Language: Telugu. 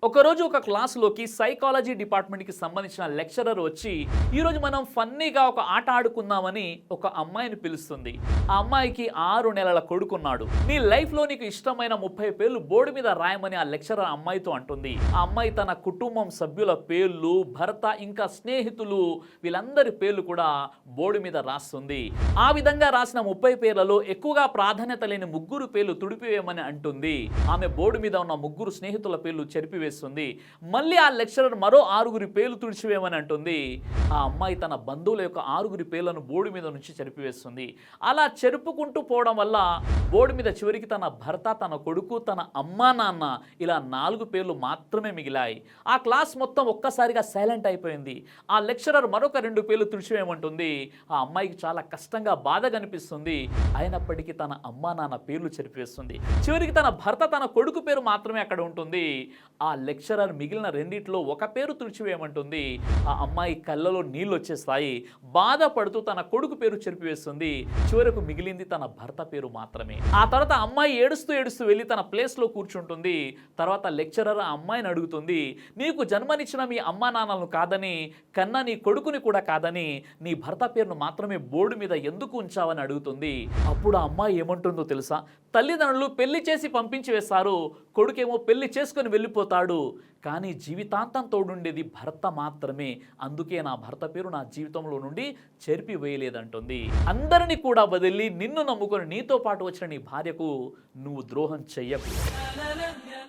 ఒకరోజు ఒక క్లాసులోకి సైకాలజీ డిపార్ట్మెంట్కి సంబంధించిన లెక్చరర్ వచ్చి ఈరోజు మనం ఫన్నీగా ఒక ఆట ఆడుకుందామని ఒక అమ్మాయిని పిలుస్తుంది. ఆ అమ్మాయికి 6 నెలల కొడుకున్నాడు. నీ లైఫ్లో నీకు ఇష్టమైన 30 పేర్లు బోర్డు మీద రాయమని ఆ లెక్చరర్ అమ్మాయితో అంటుంది. ఆ అమ్మాయి తన కుటుంబం సభ్యుల పేర్లు, భర్త ఇంకా స్నేహితులు వీళ్ళందరి పేర్లు కూడా బోర్డు మీద రాస్తుంది. ఆ విధంగా రాసిన 30 పేర్లలో ఎక్కువగా ప్రాధాన్యత లేని 3 పేర్లు తుడిపివేయమని అంటుంది. ఆమె బోర్డు మీద ఉన్న 3 స్నేహితుల పేర్లు చెరిపివేస్తుంది. మళ్ళీ ఆ లెక్చరర్ మరో 6 పేర్లు తుడిచివేయమని అంటుంది. ఆ అమ్మాయి తన బంధువుల యొక్క 6 పేర్లను బోర్డు మీద నుంచి చెరిపివేస్తుంది. అలా చెరుపుకుంటూ పోవడం వల్ల బోర్డు మీద చివరికి తన భర్త, తన కొడుకు, తన అమ్మా నాన్న ఇలా 4 పేర్లు మాత్రమే మిగిలాయి. ఆ క్లాస్ మొత్తం ఒక్కసారిగా సైలెంట్ అయిపోయింది. ఆ లెక్చరర్ మరొక 2 పేర్లు తుడిచివేయమంటుంది. ఆ అమ్మాయికి చాలా కష్టంగా బాధగా అనిపిస్తుంది. అయినప్పటికీ తన అమ్మా నాన్న పేర్లు చెరిపివేస్తుంది. చివరికి తన భర్త, తన కొడుకు పేరు మాత్రమే అక్కడ ఉంటుంది. ఆ లెక్చరర్ మిగిలిన రెండిట్లో ఒక పేరు తుడిచివేయమంటుంది. ఆ అమ్మాయి కళ్ళలో నీళ్ళు వచ్చేస్తాయి. బాధపడుతూ తన కొడుకు పేరు చెరిపివేస్తుంది. చివరకు మిగిలింది తన భర్త పేరు మాత్రమే. ఆ తర్వాత అమ్మాయి ఏడుస్తూ వెళ్ళి తన ప్లేస్లో కూర్చుంటుంది. తర్వాత లెక్చరర్ ఆ అమ్మాయిని అడుగుతుంది, నీకు జన్మనిచ్చిన మీ అమ్మా నాన్నలను కాదని, కన్నా నీ కొడుకుని కూడా కాదని, నీ భర్త పేరును మాత్రమే బోర్డు మీద ఎందుకు ఉంచావని అడుగుతుంది. అప్పుడు ఆ అమ్మాయి ఏమంటుందో తెలుసా? తల్లిదండ్రులు పెళ్లి చేసి పంపించి వేస్తారు, కొడుకేమో పెళ్లి చేసుకొని వెళ్ళిపోతాడు, కానీ జీవితాంతం తోడుండేది భర్త మాత్రమే. అందుకే నా భర్త పేరు నా జీవితంలో నుండి చెరిపి వేయలేదంటుంది. అందరినీ కూడా వదిలి నిన్ను నమ్ముకొని నీతో పాటు వచ్చిన నీ భార్యకు నువ్వు ద్రోహం చెయ్యకు.